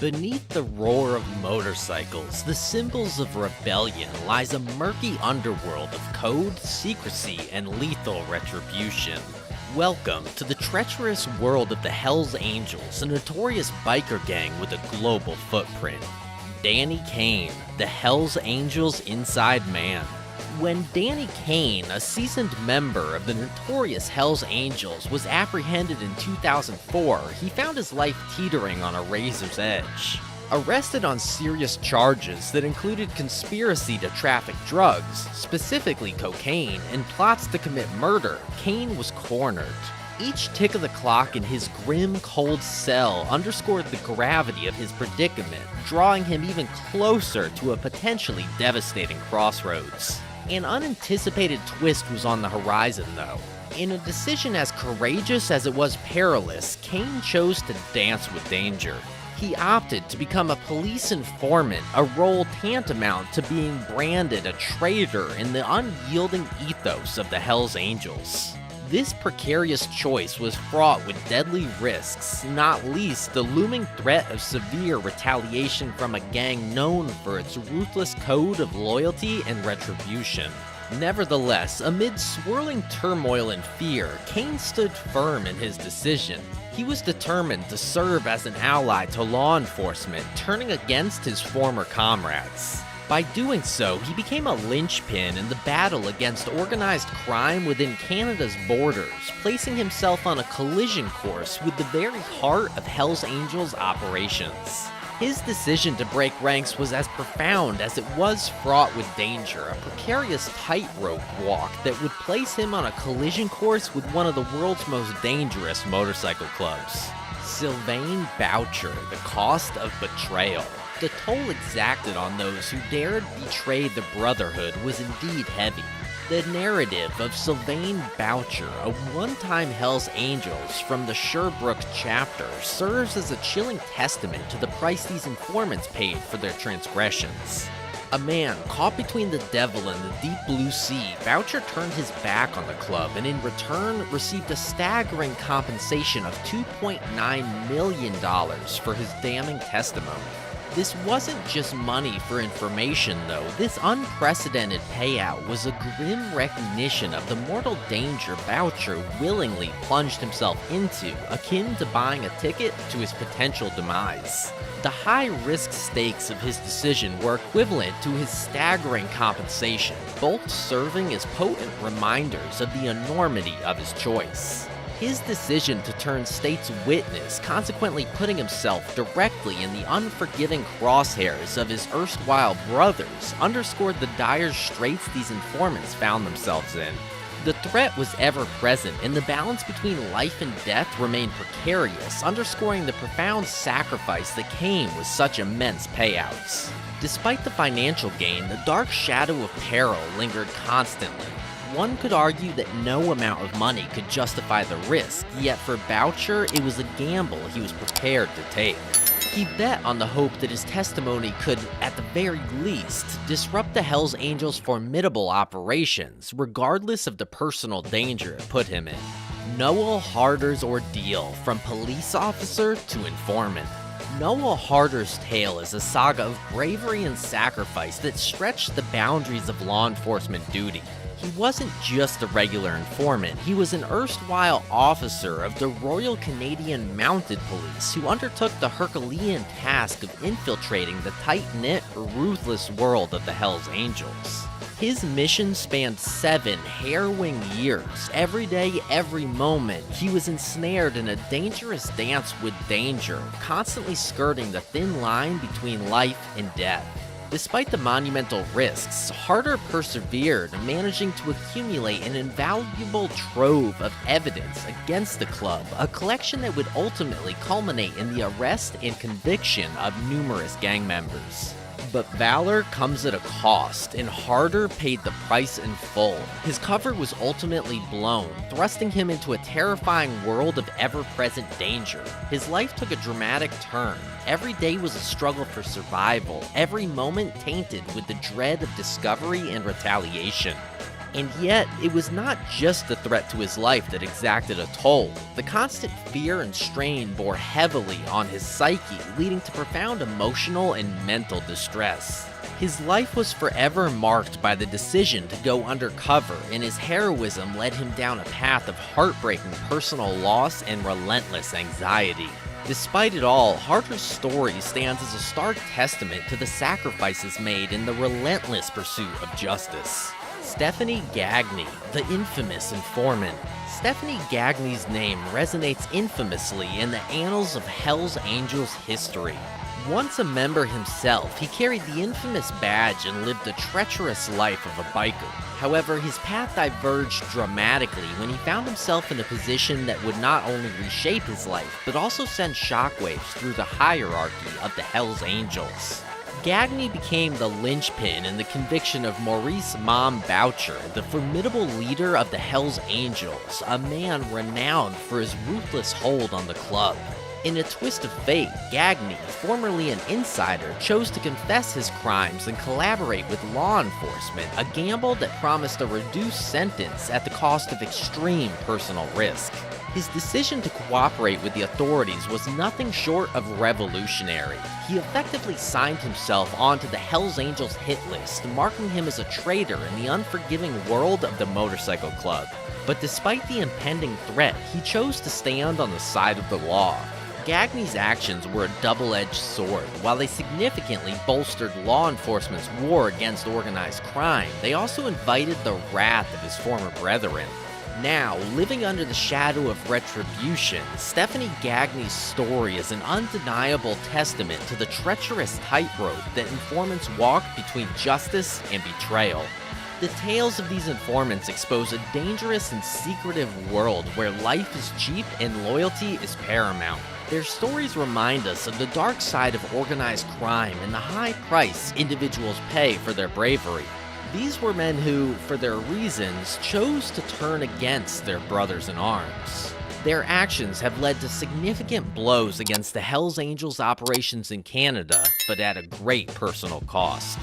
Beneath the roar of motorcycles, the symbols of rebellion, lies a murky underworld of code, secrecy, and lethal retribution. Welcome to the treacherous world of the Hells Angels, a notorious biker gang with a global footprint. Danny Kane, the Hells Angels' inside man. When Danny Kane, a seasoned member of the notorious Hells Angels, was apprehended in 2004, he found his life teetering on a razor's edge. Arrested on serious charges that included conspiracy to traffic drugs, specifically cocaine, and plots to commit murder, Kane was cornered. Each tick of the clock in his grim, cold cell underscored the gravity of his predicament, drawing him even closer to a potentially devastating crossroads. An unanticipated twist was on the horizon, though. In a decision as courageous as it was perilous, Kane chose to dance with danger. He opted to become a police informant, a role tantamount to being branded a traitor in the unyielding ethos of the Hells Angels. This precarious choice was fraught with deadly risks, not least the looming threat of severe retaliation from a gang known for its ruthless code of loyalty and retribution. Nevertheless, amid swirling turmoil and fear, Kane stood firm in his decision. He was determined to serve as an ally to law enforcement, turning against his former comrades. By doing so, he became a linchpin in the battle against organized crime within Canada's borders, placing himself on a collision course with the very heart of Hells Angels operations. His decision to break ranks was as profound as it was fraught with danger, a precarious tightrope walk that would place him on a collision course with one of the world's most dangerous motorcycle clubs. Sylvain Boucher, the cost of betrayal. The toll exacted on those who dared betray the Brotherhood was indeed heavy. The narrative of Sylvain Boucher, a one-time Hells Angels from the Sherbrooke chapter, serves as a chilling testament to the price these informants paid for their transgressions. A man caught between the devil and the deep blue sea, Boucher turned his back on the club and in return received a staggering compensation of $2.9 million for his damning testimony. This wasn't just money for information, though. This unprecedented payout was a grim recognition of the mortal danger Boucher willingly plunged himself into, akin to buying a ticket to his potential demise. The high-risk stakes of his decision were equivalent to his staggering compensation, both serving as potent reminders of the enormity of his choice. His decision to turn state's witness, consequently putting himself directly in the unforgiving crosshairs of his erstwhile brothers, underscored the dire straits these informants found themselves in. The threat was ever present, and the balance between life and death remained precarious, underscoring the profound sacrifice that came with such immense payouts. Despite the financial gain, the dark shadow of peril lingered constantly. One could argue that no amount of money could justify the risk, yet for Boucher, it was a gamble he was prepared to take. He bet on the hope that his testimony could, at the very least, disrupt the Hells Angels' formidable operations, regardless of the personal danger it put him in. Noel Harder's ordeal, from police officer to informant. Noel Harder's tale is a saga of bravery and sacrifice that stretched the boundaries of law enforcement duty. He wasn't just a regular informant, he was an erstwhile officer of the Royal Canadian Mounted Police who undertook the Herculean task of infiltrating the tight-knit, ruthless world of the Hells Angels. His mission spanned 7 harrowing years. Every day, every moment, he was ensnared in a dangerous dance with danger, constantly skirting the thin line between life and death. Despite the monumental risks, Harder persevered, managing to accumulate an invaluable trove of evidence against the club, a collection that would ultimately culminate in the arrest and conviction of numerous gang members. But valor comes at a cost, and Harder paid the price in full. His cover was ultimately blown, thrusting him into a terrifying world of ever-present danger. His life took a dramatic turn. Every day was a struggle for survival, every moment tainted with the dread of discovery and retaliation. And yet, it was not just the threat to his life that exacted a toll. The constant fear and strain bore heavily on his psyche, leading to profound emotional and mental distress. His life was forever marked by the decision to go undercover, and his heroism led him down a path of heartbreaking personal loss and relentless anxiety. Despite it all, Harter's story stands as a stark testament to the sacrifices made in the relentless pursuit of justice. Stephanie Gagne, the infamous informant. Stephanie Gagne's name resonates infamously in the annals of Hell's Angels history. Once a member himself, he carried the infamous badge and lived a treacherous life of a biker. However, his path diverged dramatically when he found himself in a position that would not only reshape his life, but also send shockwaves through the hierarchy of the Hells Angels. Gagne became the linchpin in the conviction of Maurice Mom Boucher, the formidable leader of the Hells Angels, a man renowned for his ruthless hold on the club. In a twist of fate, Gagne, formerly an insider, chose to confess his crimes and collaborate with law enforcement, a gamble that promised a reduced sentence at the cost of extreme personal risk. His decision to cooperate with the authorities was nothing short of revolutionary. He effectively signed himself onto the Hells Angels hit list, marking him as a traitor in the unforgiving world of the motorcycle club. But despite the impending threat, he chose to stand on the side of the law. Gagne's actions were a double-edged sword. While they significantly bolstered law enforcement's war against organized crime, they also invited the wrath of his former brethren. Now, living under the shadow of retribution, Stephanie Gagne's story is an undeniable testament to the treacherous tightrope that informants walk between justice and betrayal. The tales of these informants expose a dangerous and secretive world where life is cheap and loyalty is paramount. Their stories remind us of the dark side of organized crime and the high price individuals pay for their bravery. These were men who, for their reasons, chose to turn against their brothers in arms. Their actions have led to significant blows against the Hells Angels operations in Canada, but at a great personal cost.